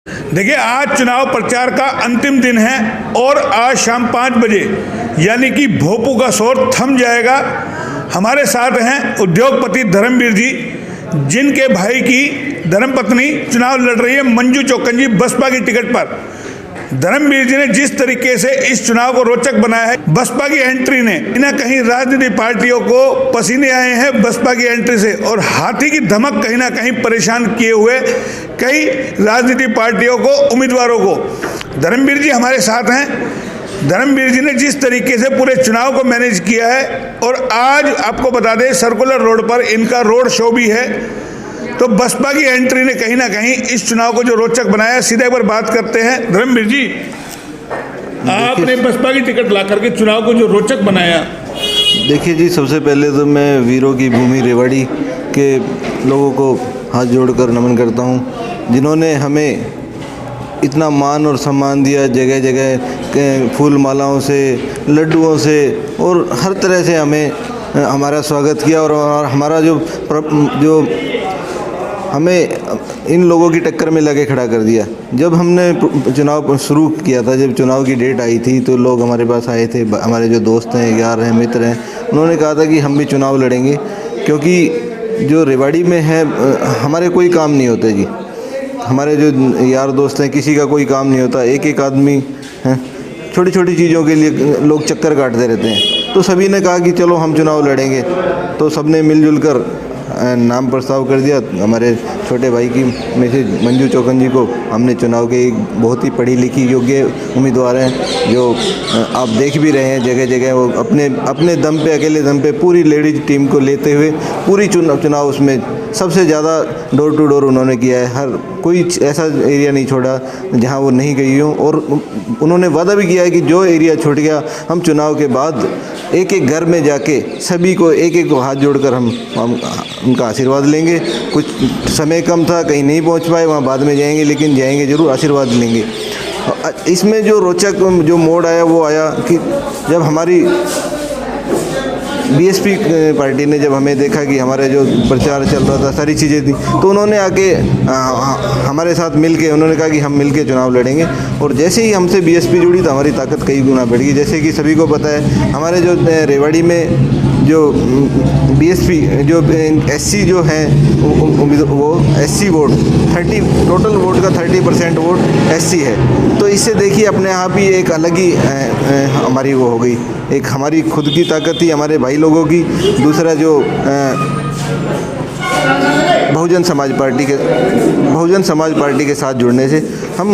देखिए, आज चुनाव प्रचार का अंतिम दिन है और आज शाम 5 बजे यानी कि भोपू का शोर थम जाएगा। हमारे साथ हैं उद्योगपति धर्मवीर जी, जिनके भाई की धर्मपत्नी चुनाव लड़ रही है मंजू चौकन जी बसपा की टिकट पर। धर्मवीर जी ने जिस तरीके से इस चुनाव को रोचक बनाया है, बसपा की एंट्री ने न कहीं राजनीतिक पार्टियों को पसीने आए हैं बसपा की एंट्री से, और हाथी की धमक कहीं ना कहीं परेशान किए हुए कई राजनीतिक पार्टियों को, उम्मीदवारों को। धर्मवीर जी हमारे साथ हैं। धर्मवीर जी ने जिस तरीके से पूरे चुनाव को मैनेज किया है, और आज आपको बता दें सर्कुलर रोड पर इनका रोड शो भी है, तो बसपा की एंट्री ने कहीं ना कहीं इस चुनाव को जो रोचक बनाया। सीधे एक बार बात करते हैं धर्मवीर जी, आपने बसपा की टिकट ला करके चुनाव को जो रोचक बनाया। देखिए जी, सबसे पहले तो मैं वीरों की भूमि रेवाड़ी के लोगों को हाथ जोड़कर नमन करता हूं, जिन्होंने हमें इतना मान और सम्मान दिया। जगह जगह के फूल मालाओं से, लड्डुओं से और हर तरह से हमें हमारा स्वागत किया, और हमारा जो हमें इन लोगों की टक्कर में लगे खड़ा कर दिया। जब हमने चुनाव शुरू किया था, जब चुनाव की डेट आई थी, तो लोग हमारे पास आए थे, हमारे जो दोस्त हैं, यार हैं, मित्र हैं, उन्होंने कहा था कि हम भी चुनाव लड़ेंगे, क्योंकि जो रेवाड़ी में है हमारे कोई काम नहीं होते जी। हमारे जो यार दोस्त हैं, किसी का कोई काम नहीं होता। एक एक आदमी हैं, छोटी छोटी चीज़ों के लिए लोग चक्कर काटते रहते हैं। तो सभी ने कहा कि चलो हम चुनाव लड़ेंगे, तो सबने मिलजुल कर नाम प्रस्ताव कर दिया। हमारे छोटे भाई की मिसेज मंजू चौकन जी को हमने चुनाव के एक बहुत ही पढ़ी लिखी योग्य उम्मीदवार हैं, जो आप देख भी रहे हैं जगह जगह वो अपने दम पे, अकेले दम पे पूरी लेडीज टीम को लेते हुए पूरी चुनाव उसमें सबसे ज़्यादा डोर टू डोर उन्होंने किया है। हर कोई ऐसा एरिया नहीं छोड़ा जहां वो नहीं गई हो, और उन्होंने वादा भी किया है कि जो एरिया छूट गया हम चुनाव के बाद एक एक घर में जाके सभी को एक एक को हाथ जोड़कर हम उनका आशीर्वाद लेंगे। कुछ समय कम था, कहीं नहीं पहुंच पाए, वहां बाद में जाएंगे, लेकिन जाएंगे ज़रूर, आशीर्वाद लेंगे। इसमें जो रोचक जो मोड़ आया वो आया कि जब हमारी बीएसपी पार्टी ने जब हमें देखा कि हमारे जो प्रचार चल रहा था, सारी चीज़ें थी, तो उन्होंने आके हमारे साथ मिलके उन्होंने कहा कि हम मिलके चुनाव लड़ेंगे। और जैसे ही हमसे बीएसपी जुड़ी तो हमारी ताकत कई गुना बढ़ गई। जैसे कि सभी को पता है, हमारे जो रेवाड़ी में जो बीएसपी जो एससी जो है वो एससी वोट 30 टोटल वोट का 30% वोट एससी है। तो इससे देखिए अपने आप ही एक अलग ही हमारी वो हो गई, एक हमारी खुद की ताकत थी हमारे भाई लोगों की। दूसरा जो बहुजन समाज पार्टी के साथ जुड़ने से हम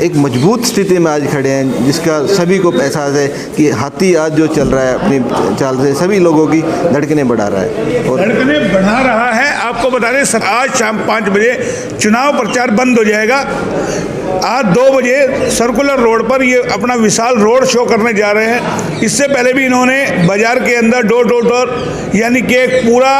एक मजबूत स्थिति में आज खड़े हैं, जिसका सभी को एहसास है कि हाथी आज जो चल रहा है अपनी चाल से सभी लोगों की धड़कनें बढ़ा रहा है, और धड़कनें बढ़ा रहा है। आपको बता दें आज शाम 5 बजे चुनाव प्रचार बंद हो जाएगा। आज 2 बजे सर्कुलर रोड पर ये अपना विशाल रोड शो करने जा रहे हैं। इससे पहले भी इन्होंने बाजार के अंदर डोर टू डोर यानी कि एक पूरा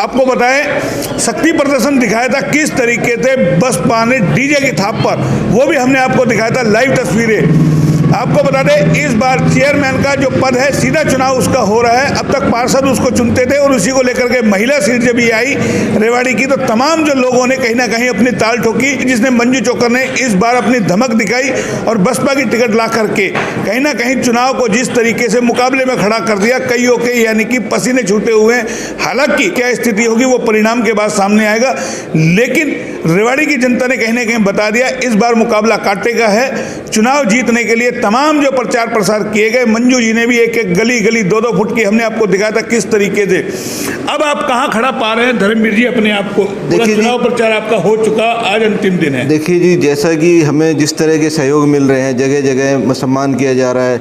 आपको बताएं शक्ति प्रदर्शन दिखाया था, किस तरीके से बसपा ने डीजे की थाप पर, वो भी हमने आपको दिखाया था लाइव तस्वीरें। आपको बता दें इस बार चेयरमैन का जो पद है सीधा चुनाव उसका हो रहा है। अब तक पार्षद उसको चुनते थे, और उसी को लेकर के महिला सीट जब ये आई रेवाड़ी की, तो तमाम जो लोगों ने कहीं ना कहीं अपनी ताल ठोकी, जिसने मंजू चौकन ने इस बार अपनी धमक दिखाई और बसपा की टिकट ला करके कहीं ना कहीं चुनाव को जिस तरीके से मुकाबले में खड़ा कर दिया, कईयों के यानी कि पसीने छूटे हुए हैं। हालांकि क्या स्थिति होगी वो परिणाम के बाद सामने आएगा, लेकिन रेवाड़ी की जनता ने कहीं ना कहीं बता दिया इस बार मुकाबला कांटे का है। चुनाव जीतने के लिए तमाम जो प्रचार प्रसार किए गए, मंजू जी ने भी एक एक गली गली 2-2 फुट की हमने आपको दिखाया था किस तरीके से। अब आप कहां खड़ा पा रहे हैं धर्मवीर जी अपने आप को? देखिए, चुनाव प्रचार आपका हो चुका, आज अंतिम दिन है। देखिए जी, जैसा कि हमें जिस तरह के सहयोग मिल रहे हैं, जगह जगह सम्मान किया जा रहा है,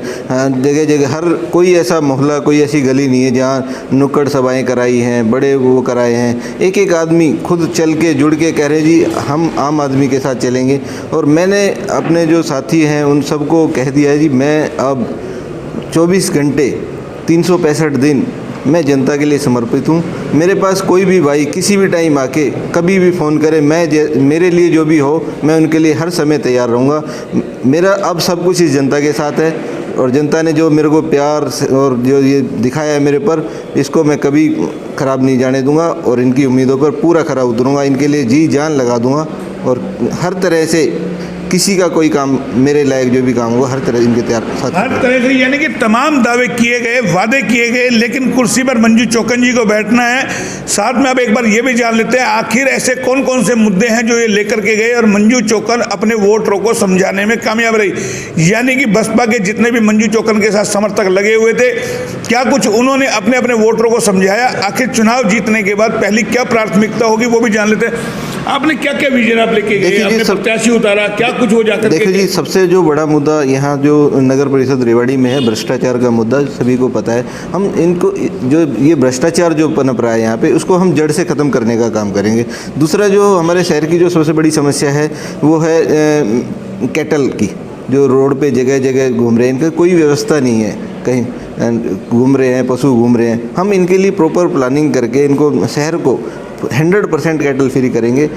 जगह जगह हर कोई ऐसा मोहल्ला, कोई ऐसी गली नहीं है जहाँ नुक्कड़ सभाएं कराई हैं, बड़े वो कराए हैं। एक एक आदमी खुद चल के जुड़ के कह रहे जी हम आम आदमी के साथ चलेंगे। और मैंने अपने जो साथी हैं उन सबको कह दिया है जी, मैं अब 24 घंटे 365 दिन मैं जनता के लिए समर्पित हूँ। मेरे पास कोई भी भाई किसी भी टाइम आके कभी भी फ़ोन करे, मेरे लिए जो भी हो मैं उनके लिए हर समय तैयार रहूँगा। मेरा अब सब कुछ इस जनता के साथ है, और जनता ने जो मेरे को प्यार और जो ये दिखाया है मेरे पर, इसको मैं कभी ख़राब नहीं जाने दूंगा, और इनकी उम्मीदों पर पूरा खरा उतरूँगा, इनके लिए जी जान लगा दूंगा। और हर तरह से किसी का कोई काम मेरे लायक जो भी काम होगा हर तरह इनके तैयार साथ हर तरह से, यानी कि तमाम दावे किए गए, वादे किए गए, लेकिन कुर्सी पर मंजू चौकन जी को बैठना है। साथ में अब एक बार ये भी जान लेते हैं आखिर ऐसे कौन कौन से मुद्दे हैं जो ये लेकर के गए और मंजू चौकन अपने वोटरों को समझाने में कामयाब रही। यानी कि बसपा के जितने भी मंजू चौकन के साथ समर्थक लगे हुए थे, क्या कुछ उन्होंने अपने अपने वोटरों को समझाया? आखिर चुनाव जीतने के बाद पहली क्या प्राथमिकता होगी वो भी जान लेते हैं। आपने क्या क्या विजन आप लेके गए, आपने प्रत्याशी उतारा, क्या कुछ हो जाकर? देखिए जी, सबसे जो बड़ा मुद्दा यहाँ जो नगर परिषद रेवाड़ी में है, भ्रष्टाचार का मुद्दा सभी को पता है। हम इनको जो ये भ्रष्टाचार जो पनप रहा है यहाँ पे, उसको हम जड़ से ख़त्म करने का काम करेंगे। दूसरा जो हमारे शहर की जो सबसे बड़ी समस्या है वो है कैटल की, जो रोड पे जगह जगह घूम रहे हैं, इनका कोई व्यवस्था नहीं है, कहीं घूम रहे हैं, पशु घूम रहे हैं। हम इनके लिए प्रॉपर प्लानिंग करके इनको शहर को 100% कैटल फ्री करेंगे।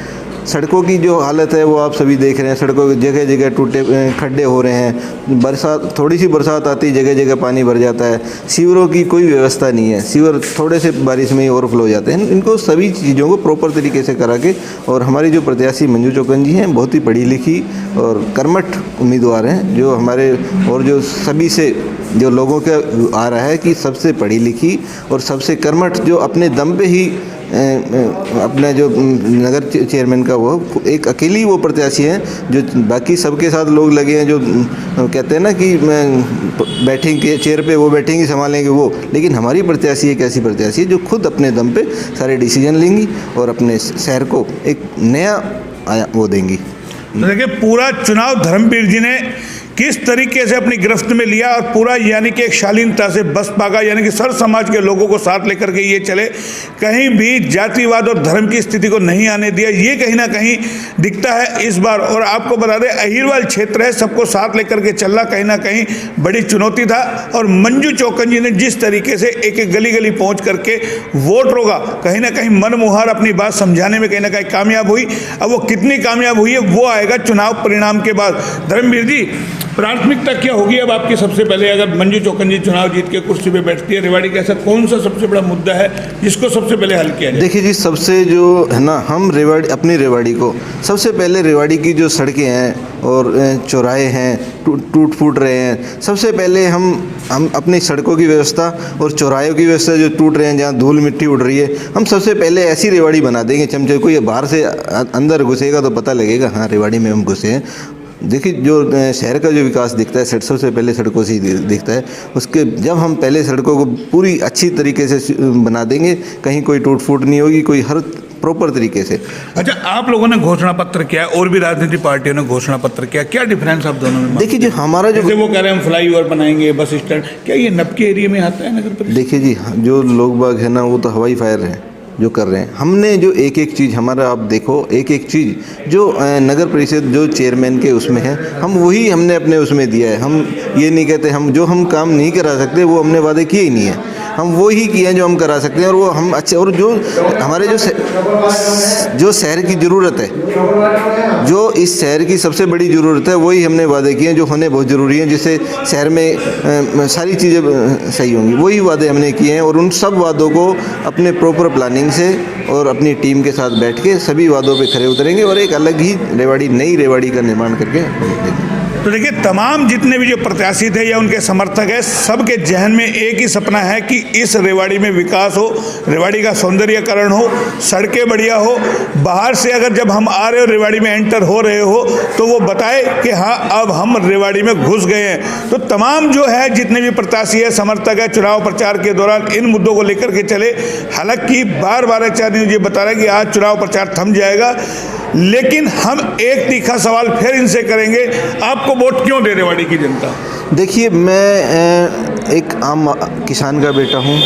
सड़कों की जो हालत है वो आप सभी देख रहे हैं, सड़कों की जगह जगह टूटे खड्डे हो रहे हैं, बरसात थोड़ी सी बरसात आती जगह जगह पानी भर जाता है, सीवरों की कोई व्यवस्था नहीं है, सीवर थोड़े से बारिश में ही ओवरफ्लो हो जाते हैं। इनको सभी चीज़ों को प्रॉपर तरीके से करा के, और हमारी जो प्रत्याशी मंजू चौकन जी हैं बहुत ही पढ़ी लिखी और कर्मठ उम्मीदवार हैं, जो हमारे और जो सभी से जो लोगों का आ रहा है कि सबसे पढ़ी लिखी और सबसे कर्मठ, जो अपने दम पे ही अपना जो नगर चेयरमैन का वो एक अकेली वो प्रत्याशी हैं, जो बाकी सबके साथ लोग लगे हैं, जो कहते हैं ना कि बैठेंगे चेयर पे वो बैठेंगे संभालेंगे वो, लेकिन हमारी प्रत्याशी एक ऐसी प्रत्याशी है जो खुद अपने दम पे सारे डिसीजन लेंगी और अपने शहर को एक नया वो देंगी। देखिए, पूरा चुनाव धर्मवीर जी ने किस तरीके से अपनी गिरफ्त में लिया और पूरा यानी कि एक शालीनता से बसपा का यानी कि सर समाज के लोगों को साथ लेकर के ये चले, कहीं भी जातिवाद और धर्म की स्थिति को नहीं आने दिया, ये कहीं ना कहीं दिखता है इस बार। और आपको बता दें, अहिरवाल क्षेत्र है, सबको साथ लेकर के चलना कहीं ना कहीं बड़ी चुनौती था। और मंजू चौकन जी ने जिस तरीके से एक एक गली गली पहुँच करके वोटरों का कहीं ना कहीं मनमुहार अपनी बात समझाने में कहीं ना कहीं कामयाब हुई। अब वो कितनी कामयाब हुई है वो आएगा चुनाव परिणाम के बाद। धर्मवीर जी, प्राथमिकता क्या होगी अब आपकी? सबसे पहले अगर मंजू चौकन जी चुनाव जीत के कुर्सी पे बैठती है, रेवाड़ी का ऐसा कौन सा सबसे बड़ा मुद्दा है जिसको सबसे पहले हल किया जाए? देखिए जी, सबसे जो है ना, हम रेवाड़ी अपनी रेवाड़ी को सबसे पहले, रेवाड़ी की जो सड़कें हैं और चौराहे हैं टूट फूट रहे हैं, सबसे पहले हम अपनी सड़कों की व्यवस्था और चौराहों की व्यवस्था जो टूट रहे हैं, जहाँ धूल मिट्टी उड़ रही है, हम सबसे पहले ऐसी रेवाड़ी बना देंगे। चमचे कोई बाहर से अंदर घुसेगा तो पता लगेगा हाँ रेवाड़ी में हम घुसे हैं। देखिए, जो शहर का जो विकास दिखता है सबसे पहले सड़कों से ही दिखता है। उसके जब हम पहले सड़कों को पूरी अच्छी तरीके से बना देंगे, कहीं कोई टूट फूट नहीं होगी, कोई हर प्रॉपर तरीके से। अच्छा, आप लोगों ने घोषणा पत्र किया और भी राजनीतिक पार्टियों ने घोषणा पत्र किया, क्या डिफरेंस आप दोनों में? देखिए जी, हमारा जो वो कह रहे हैं हम फ्लाईओवर बनाएंगे, बस स्टैंड, क्या ये नबके एरिया में आता है नगर परिषद? देखिए जी, जो लोग बाग है ना, वो तो हवाई फायर है जो कर रहे हैं। हमने जो एक एक चीज़ हमारा, आप देखो एक एक चीज़ जो नगर परिषद जो चेयरमैन के उसमें है, हम वही हमने अपने उसमें दिया है। हम ये नहीं कहते हम काम नहीं करा सकते, वो हमने वादे किए ही नहीं है, हम वो ही किए हैं जो हम करा सकते हैं। और वो हम अच्छे, और जो हमारे जो शहर की ज़रूरत है, जो इस शहर की सबसे बड़ी ज़रूरत है, वही हमने वादे किए हैं जो होने बहुत ज़रूरी हैं, जिससे शहर में सारी चीज़ें सही होंगी, वही वादे हमने किए हैं। और उन सब वादों को अपने प्रॉपर प्लानिंग से और अपनी टीम के साथ बैठ के सभी वादों पे खरे उतरेंगे और एक अलग ही रेवाड़ी, नई रेवाड़ी का निर्माण करके देंगे। तो देखिए, तमाम जितने भी जो प्रत्याशी थे या उनके समर्थक हैं, सबके जहन में एक ही सपना है कि इस रेवाड़ी में विकास हो, रेवाड़ी का सौंदर्यीकरण हो, सड़कें बढ़िया हो। बाहर से अगर जब हम आ रहे हो, रेवाड़ी में एंटर हो रहे हो, तो वो बताए कि हाँ अब हम रेवाड़ी में घुस गए हैं। तो तमाम जो है जितने भी प्रत्याशी है, समर्थक है, चुनाव प्रचार के दौरान इन मुद्दों को लेकर के चले। हालांकि बार बार आचार्य न्यूज़ ये बता रहा है कि आज चुनाव प्रचार थम जाएगा, लेकिन हम एक तीखा सवाल फिर इनसे करेंगे, आपको वोट क्यों दे रेवाड़ी की जनता? देखिए, मैं एक आम किसान का बेटा हूँ,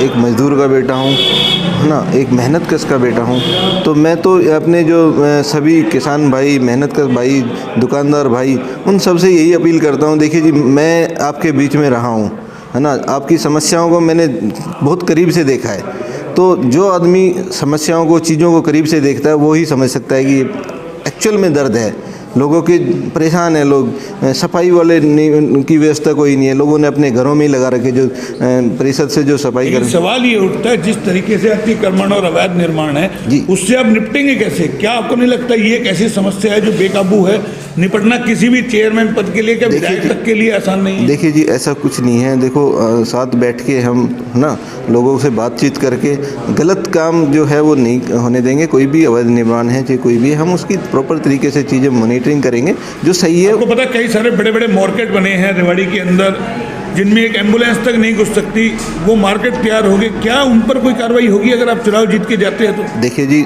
एक मजदूर का बेटा हूँ, है ना, एक मेहनत कश का बेटा हूँ। तो मैं तो अपने जो सभी किसान भाई, मेहनत कश भाई, दुकानदार भाई, उन सबसे यही अपील करता हूँ। देखिए जी, मैं आपके बीच में रहा हूँ, है ना, आपकी समस्याओं को मैंने बहुत करीब से देखा है। तो जो आदमी समस्याओं को, चीज़ों को करीब से देखता है, वो ही समझ सकता है कि एक्चुअल में दर्द है। लोगों के परेशान है लोग, सफाई वाले की व्यवस्था कोई नहीं है, लोगों ने अपने घरों में ही लगा रखे जो परिषद से जो सफाई लेकिन कर। सवाल ये उठता है जिस तरीके से अतिक्रमण और अवैध निर्माण है जी। उससे आप निपटेंगे कैसे? क्या आपको नहीं लगता ये एक ऐसी समस्या है जो बेकाबू है, निपटना किसी भी चेयरमैन पद के लिए क्या विधायक तक के लिए आसान नहीं है? देखिए जी, ऐसा कुछ नहीं है। देखो साथ बैठ के हम ना लोगों से बातचीत करके गलत काम जो है वो नहीं होने देंगे। कोई भी अवैध निर्माण है चाहे कोई भी है, हम उसकी प्रॉपर तरीके से चीज़ें मॉनिटरिंग करेंगे जो सही है। आपको पता है कई सारे बड़े बड़े मार्केट बने हैं रेवाड़ी के अंदर जिनमें एक एम्बुलेंस तक नहीं घुस सकती, वो मार्केट तैयार हो गए, क्या उन पर कोई कार्रवाई होगी अगर आप चुनाव जीत के जाते हैं तो? देखिए जी,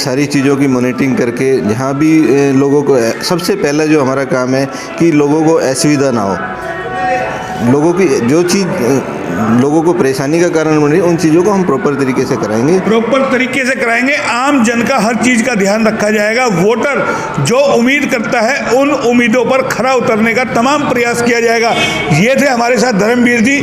सारी चीज़ों की मॉनिटरिंग करके जहाँ भी लोगों को, सबसे पहला जो हमारा काम है कि लोगों को असुविधा ना हो, लोगों की जो चीज़ लोगों को परेशानी का कारण बन रही है उन चीज़ों को हम प्रॉपर तरीके से कराएंगे। प्रॉपर तरीके से कराएंगे, आम जन का हर चीज़ का ध्यान रखा जाएगा। वोटर जो उम्मीद करता है उन उम्मीदों पर खरा उतरने का तमाम प्रयास किया जाएगा। ये थे हमारे साथ धर्मवीर जी,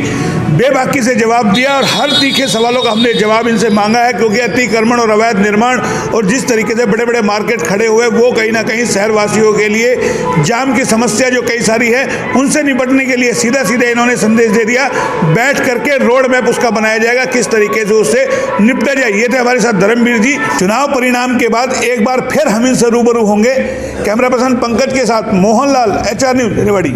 बेबाकी से जवाब दिया और हर तीखे सवालों का हमने जवाब इनसे मांगा है, क्योंकि अतिक्रमण और अवैध निर्माण और जिस तरीके से बड़े बड़े मार्केट खड़े हुए वो कहीं ना कहीं शहरवासियों के लिए जाम की समस्या जो कई सारी है उनसे निपटने के लिए सीधा सीधा इन्होंने संदेश दे दिया, बैठ करके रोड मैप उसका बनाया जाएगा, किस तरीके से उससे निपटा जाए। ये थे हमारे साथ धर्मवीर जी। चुनाव परिणाम के बाद एक बार फिर हम इनसे रूबरू होंगे। कैमरा पर्सन पंकज के साथ मोहनलाल, HR न्यूज़ रेवाड़ी।